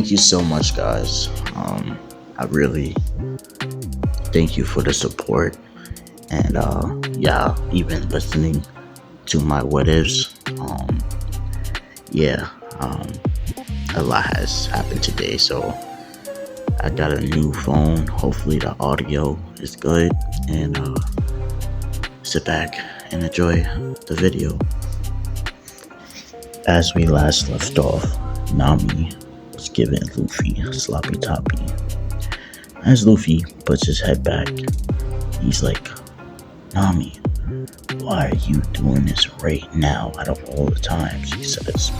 thank you so much, guys. I really thank you for the support and yeah, even listening to my what ifs. Yeah, a lot has happened today, so I got a new phone. Hopefully, the audio is good, and sit back and enjoy the video. As we last left off, Nami was giving Luffy a sloppy toppy. As Luffy puts his head back, he's like, Nami, why are you doing this right now out of all the times? He says.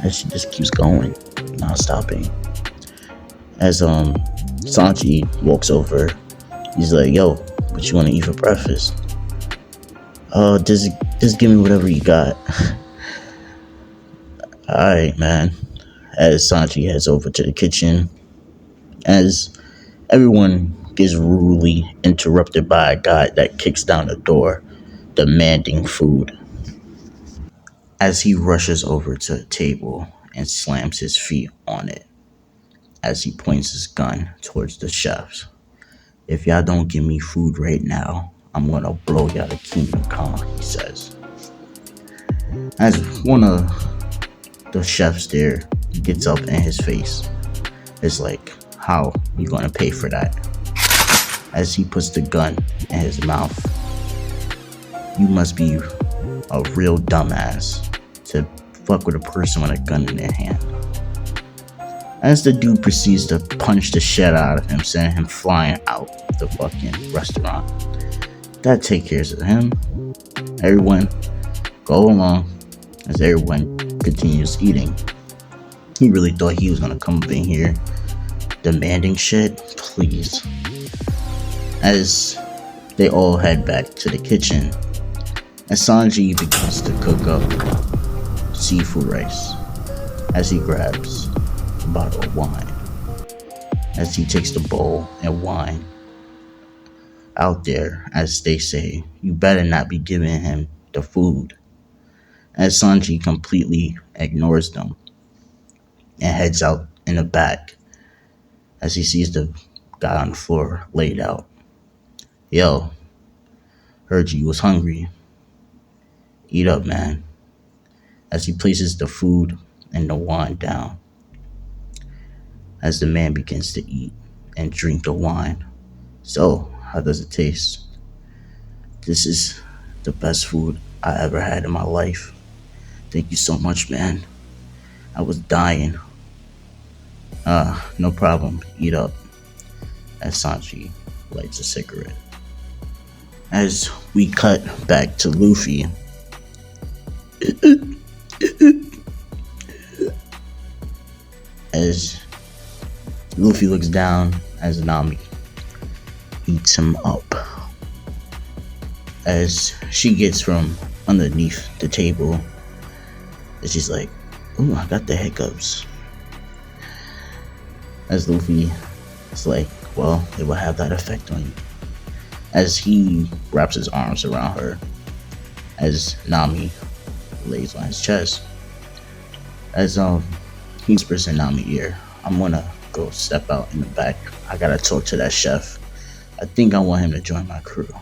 And she just keeps going, not stopping. As Sanji walks over, he's like, yo, what you want to eat for breakfast? Just give me whatever you got. Alright, man. As Sanji heads over to the kitchen, as everyone gets rudely interrupted by a guy that kicks down the door, demanding food. As he rushes over to a table and slams his feet on it, as he points his gun towards the chefs. If y'all don't give me food right now, I'm gonna blow y'all the Kingdom Come, he says. As one of the chefs there gets up in his face, it's like, how you gonna pay for that? As he puts the gun in his mouth. You must be a real dumbass to fuck with a person with a gun in their hand. As the dude proceeds to punch the shit out of him, sending him flying out the fucking restaurant. That takes care of him. Everyone go along as everyone continues eating. He really thought he was gonna come up in here demanding shit? Please. As they all head back to the kitchen, and Sanji begins to cook up seafood rice as he grabs a bottle of wine. As he takes the bowl and wine out there, as they say, you better not be giving him the food. As Sanji completely ignores them and heads out in the back as he sees the guy on the floor laid out. Yo, heard you was hungry. Eat up, man. As he places the food and the wine down. As the man begins to eat and drink the wine. So, how does it taste? This is the best food I ever had in my life. Thank you so much, man. I was dying. No problem. Eat up. As Sanji lights a cigarette. As we cut back to Luffy. As Luffy looks down as Nami eats him up. As she gets from underneath the table, and she's like, ooh, I got the hiccups. As Luffy is like, well, it will have that effect on you. As he wraps his arms around her, as Nami lays on his chest. As he whispers in Nami's ear, I'm gonna go step out in the back. I gotta talk to that chef. I think I want him to join my crew.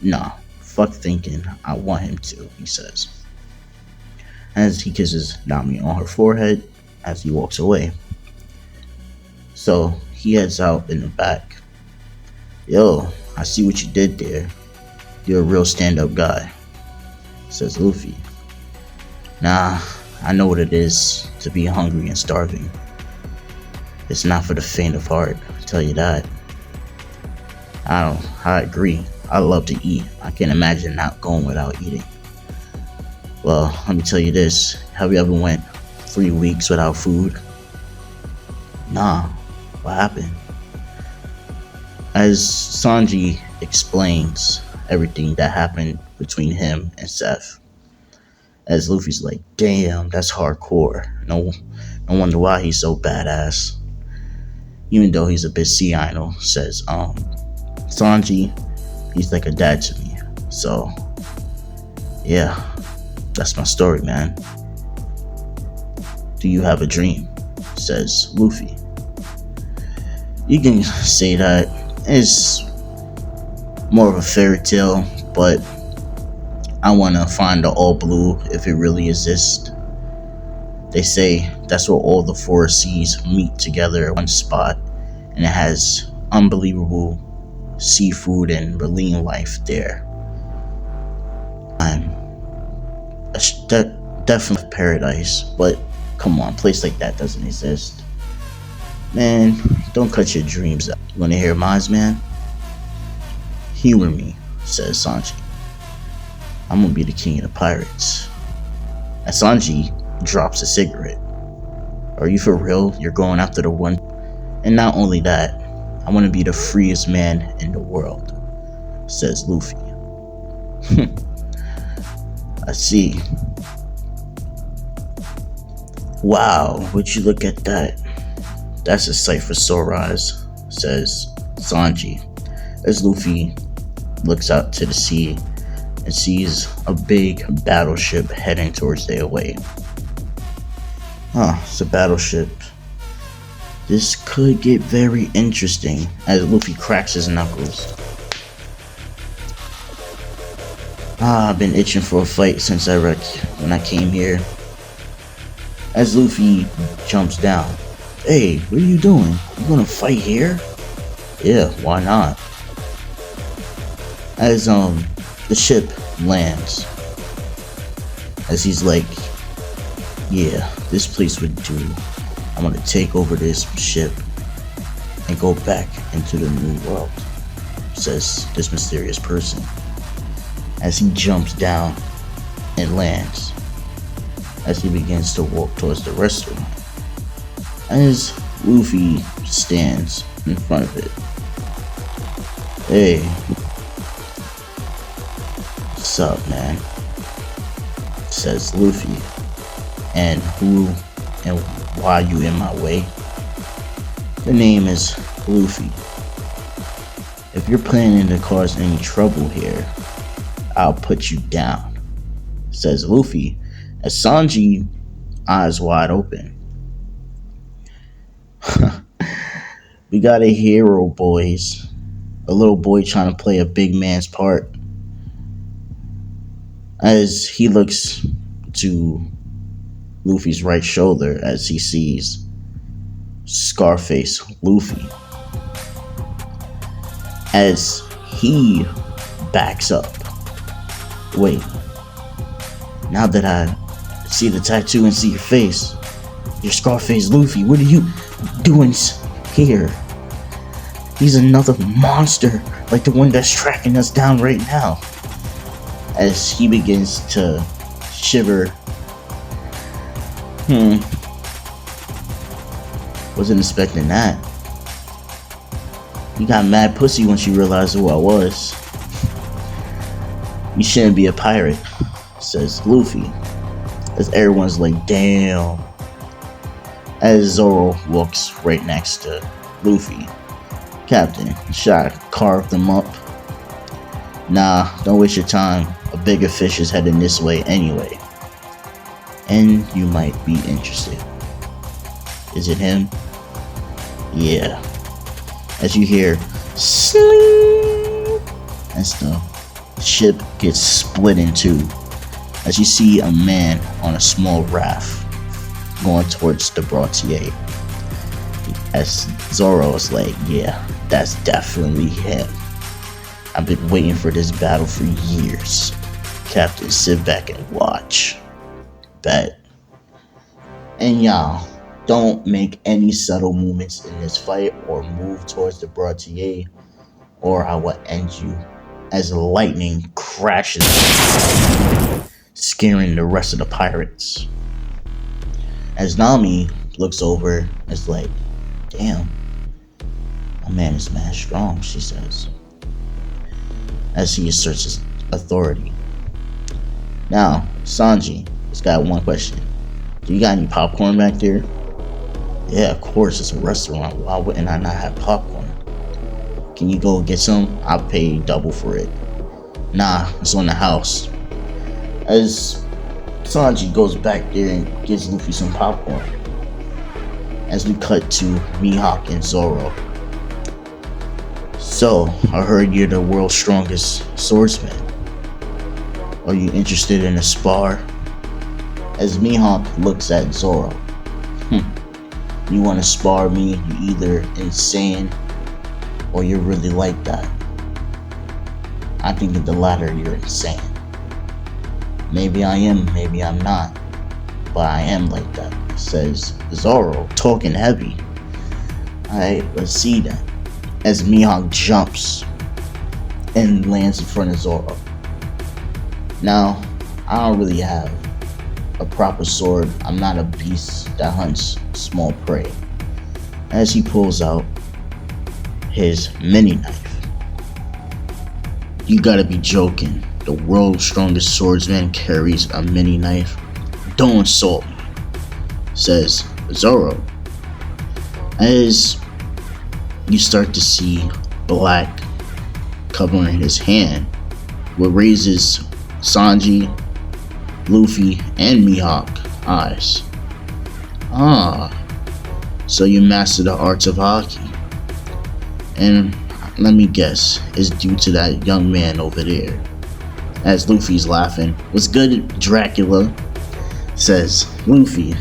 Nah, fuck thinking. I want him to, he says. As he kisses Nami on her forehead as he walks away. So he heads out in the back. Yo, I see what you did there. You're a real stand-up guy, says Luffy. Nah, I know what it is to be hungry and starving. It's not for the faint of heart, I'll tell you that. I agree. I love to eat. I can't imagine not going without eating. Well, let me tell you this. Have you ever went 3 weeks without food? Nah, what happened? As Sanji explains everything that happened between him and Seth. As Luffy's like, damn, that's hardcore. No wonder why he's so badass. Even though he's a bit senile, says, Sanji, he's like a dad to me. So, yeah, that's my story, man. Do you have a dream? says Luffy. You can say that it's more of a fairy tale, but I want to find the all blue if it really exists. They say that's where all the four seas meet together at one spot, and it has unbelievable seafood and marine life there. Definitely paradise, but come on, a place like that doesn't exist. Man, don't cut your dreams out. You wanna hear mine, man? Humor me, says Sanji. I'm gonna be the king of the pirates. And Sanji drops a cigarette. Are you for real? You're going after the one? And not only that, I wanna be the freest man in the world, says Luffy. I see. Wow, would you look at that? That's a sight for sore eyes, says Sanji, as Luffy looks out to the sea and sees a big battleship heading towards their way. It's a battleship. This could get very interesting as Luffy cracks his knuckles. I've been itching for a fight since I wrecked when I came here. As Luffy jumps down. Hey, what are you doing? You gonna fight here? Yeah, why not? As the ship lands. As he's like, yeah, this place would do. I'm gonna take over this ship and go back into the new world, says this mysterious person. As he jumps down and lands, as he begins to walk towards the restaurant, as Luffy stands in front of it. Hey, what's up, man? Says Luffy. And who and why you in my way? The name is Luffy. If you're planning to cause any trouble here, I'll put you down, says Luffy, as Sanji, eyes wide open. We got a hero, boys. A little boy trying to play a big man's part. As he looks to Luffy's right shoulder as he sees Scarface Luffy. As he backs up. Wait, now that I see the tattoo and see your face, you're Scarface Luffy. What are you doing here? He's another monster like the one that's tracking us down right now. As he begins to shiver. Wasn't expecting that. You got mad pussy once you realized who I was. You shouldn't be a pirate, says Luffy. As everyone's like, damn. As Zoro walks right next to Luffy. Captain, should I carve them up? Nah, don't waste your time. A bigger fish is heading this way anyway. And you might be interested. Is it him? Yeah. As you hear sling, as the ship gets split in two, as you see a man on a small raft going towards the Brautier. As Zoro is like, yeah, that's definitely him. I've been waiting for this battle for years. Captain, sit back and watch. Bet. And y'all, don't make any subtle movements in this fight or move towards the Brautier, or I will end you. As lightning crashes, scaring the rest of the pirates. As Nami looks over, it's like, damn, my man is mad strong, she says, as he asserts his authority. Now, Sanji has got one question. Do you got any popcorn back there? Yeah, of course, it's a restaurant. Why wouldn't I not have popcorn? Can you go get some? I'll pay double for it. Nah, it's on the house. As Sanji goes back there and gives Luffy some popcorn. as we cut to Mihawk and Zoro. So, I heard you're the world's strongest swordsman. Are you interested in a spar? As Mihawk looks at Zoro. You want to spar me? You either insane or you're really like that. I think of the latter, you're insane. Maybe I am, maybe I'm not. But I am like that, says Zoro, talking heavy. Alright, let's see then. As Mihawk jumps and lands in front of Zoro. Now, I don't really have a proper sword. I'm not a beast that hunts small prey. As he pulls out his mini knife. You gotta be joking. The world's strongest swordsman carries a mini knife. Don't insult me, says Zoro. As you start to see black covering his hand, what raises Sanji, Luffy, and Mihawk eyes. So you master the arts of haki. And let me guess, it's due to that young man over there. As Luffy's laughing, "What's good, Dracula?" says Luffy.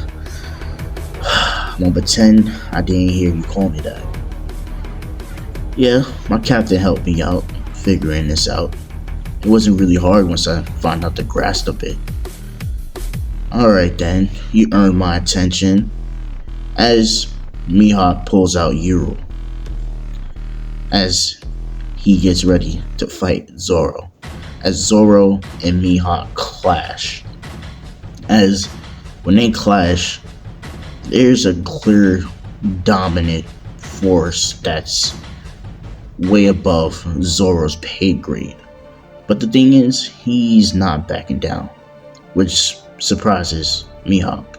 "Won't pretend I didn't hear you call me that." Yeah, my captain helped me out figuring this out. It wasn't really hard once I found out the grasp of it. Alright then, you earned my attention. As Mihawk pulls out Yuru. As he gets ready to fight Zoro. As Zoro and Mihawk clash. As when they clash, there's a clear dominant force that's way above Zoro's pay grade. But the thing is, he's not backing down, which surprises Mihawk.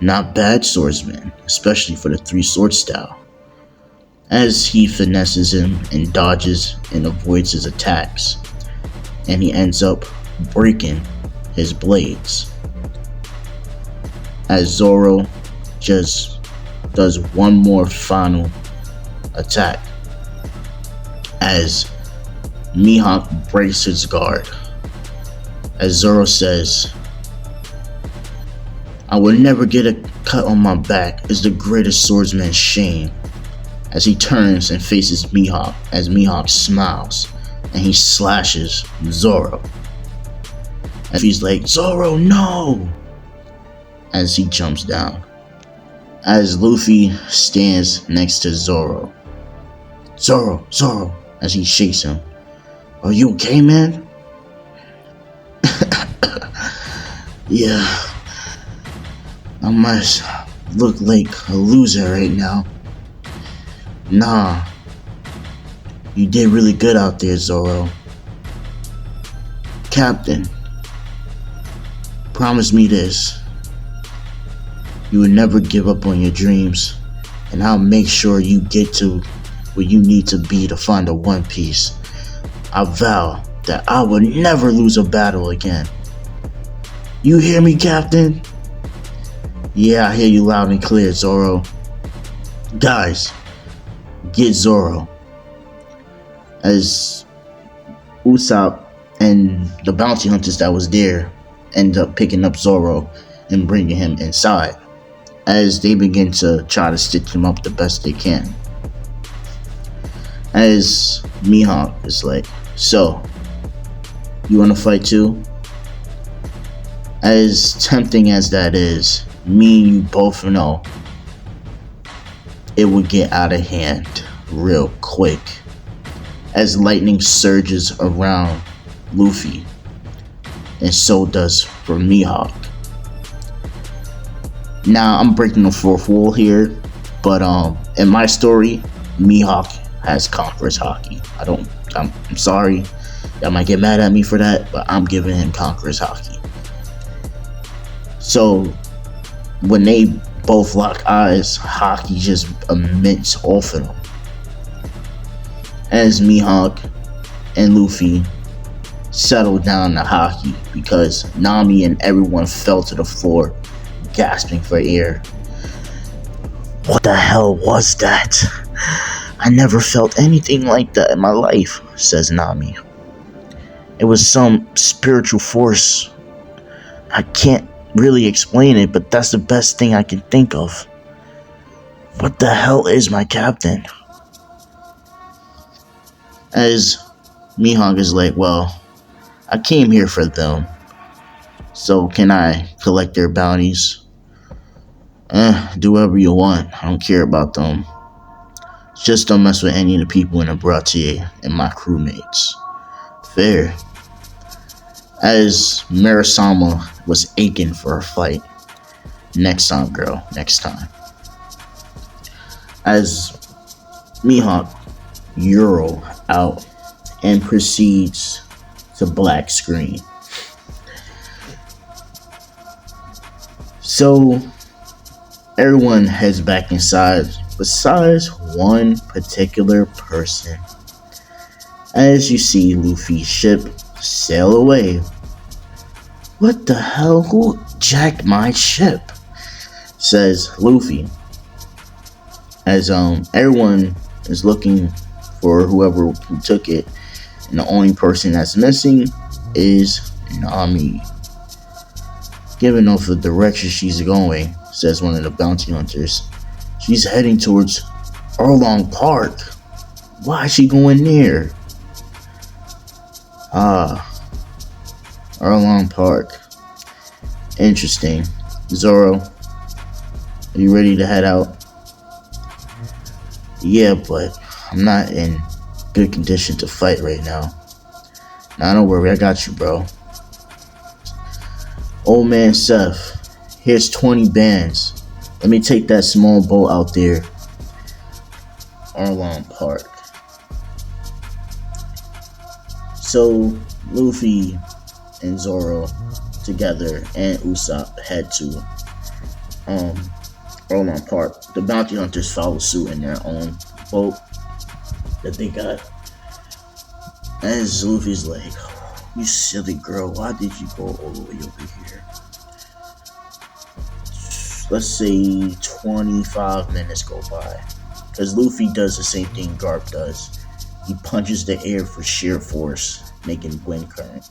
Not bad swordsman, especially for the three sword style. As he finesses him and dodges and avoids his attacks, and he ends up breaking his blades. As Zoro just does one more final attack. As Mihawk breaks his guard. As Zoro says, "I will never get a cut on my back is the greatest swordsman's shame." As he turns and faces Mihawk, as Mihawk smiles, and he slashes Zoro. And he's like, "Zoro, no!" As he jumps down. As Luffy stands next to Zoro. "Zoro, Zoro," as he shakes him. "Are you okay, man?" "Yeah, I must look like a loser right now." "Nah, you did really good out there, Zoro." "Captain, promise me this. You will never give up on your dreams, and I'll make sure you get to where you need to be to find the One Piece. I vow that I will never lose a battle again. You hear me, Captain?" "Yeah, I hear you loud and clear, Zoro." "Guys, get Zoro." As Usopp and the bounty hunters that was there end up picking up Zoro and bringing him inside, as they begin to try to stitch him up the best they can. As Mihawk is like, "So, you wanna fight too?" As tempting as that is, me and you both know it would get out of hand real quick. As lightning surges around Luffy, and so does for Mihawk. Now I'm breaking the fourth wall here, but in my story, Mihawk has conquerors haki. I'm sorry, y'all might get mad at me for that, but I'm giving him conquerors haki. So when they both lock eyes, haki just emits off of them. As Mihawk and Luffy settle down the haki because Nami and everyone fell to the floor gasping for air. What the hell was that? I never felt anything like that in my life, says Nami. It was some spiritual force. I can't really explain it, but that's the best thing I can think of. What the hell is my captain? As Mihawk is like, well, I came here for them. So can I collect their bounties? Do whatever you want. I don't care about them. Just don't mess with any of the people in the Bratier and my crewmates. Fair. As Marasama was aching for a fight. Next time, girl. Next time. As Mihawk Euro out and proceeds to black screen. So everyone heads back inside besides one particular person. As you see Luffy's ship sail away. What the hell? Who jacked my ship? Says Luffy. As everyone is looking for whoever who took it, and the only person that's missing is Nami. Given off the direction she's going, says one of the bounty hunters, she's heading towards Arlong Park. Why is she going there? Arlong Park. Interesting. Zoro, are you ready to head out? Yeah, but I'm not in good condition to fight right now. Nah, don't worry, I got you, bro. Old man Seth, here's 20 bands. Let me take that small boat out there. Arlong Park. So, Luffy and Zoro together and Usopp head to Arlong Park. The bounty hunters follow suit in their own boat that they got. As Luffy's like, you silly girl, why did you go all the way over here? Let's say 25 minutes go by. Because Luffy does the same thing Garp does. He punches the air for sheer force, making wind current.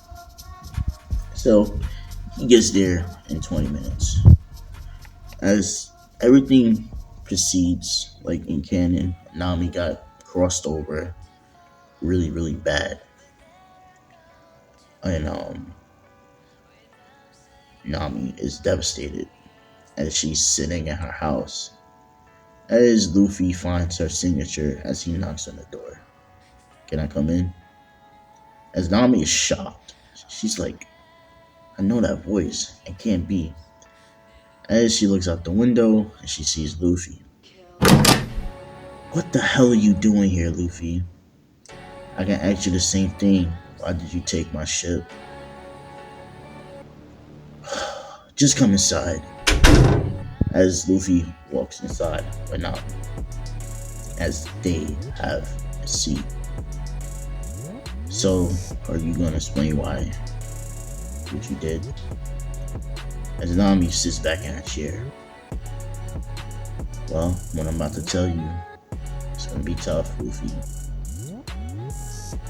So, he gets there in 20 minutes. As everything proceeds, like in canon, Nami got crossed over really, really bad. And Nami is devastated as she's sitting in her house. As Luffy finds her signature as he knocks on the door. Can I come in? As Nami is shocked, she's like, I know that voice. It can't be. As she looks out the window and she sees Luffy. What the hell are you doing here, Luffy? I can ask you the same thing. Why did you take my ship? Just come inside. As Luffy walks inside, but not as they have a seat. So, are you gonna explain why what you did? As Nami sits back in her chair. Well, what I'm about to tell you, it's gonna be tough, Luffy.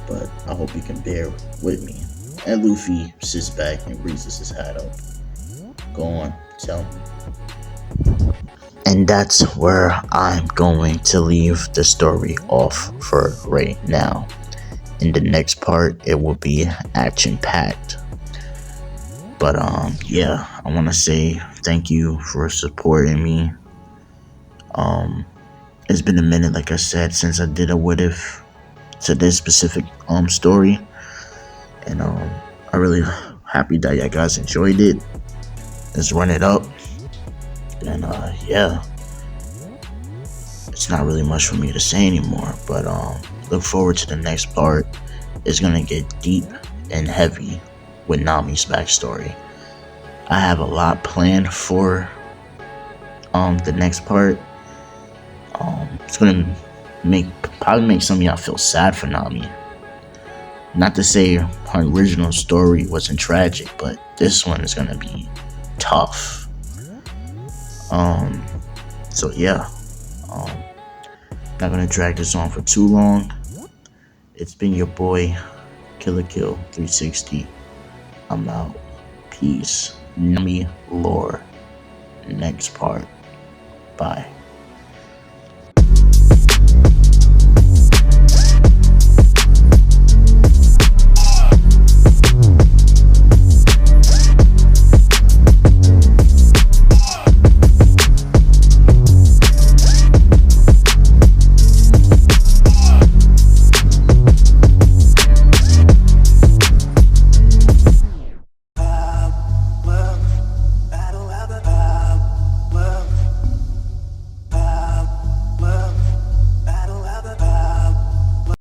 But I hope you can bear with me. And Luffy sits back and raises his hat up. Go on, tell me. And that's where I'm going to leave the story off for right now. In the next part, it will be action-packed. But yeah, I want to say thank you for supporting me. It's been a minute, like I said, since I did a what if to this specific story, and I really happy that you guys enjoyed it. Let's run it up, and yeah, it's not really much for me to say anymore. But look forward to the next part. It's gonna get deep and heavy with Nami's backstory. I have a lot planned for the next part. It's gonna probably make some of y'all feel sad for Nami. Not to say her original story wasn't tragic, but this one is gonna be tough. So yeah, Not gonna drag this on for too long. It's been your boy, Killer Kill 360. I'm out. Peace. Nami lore. Next part. Bye.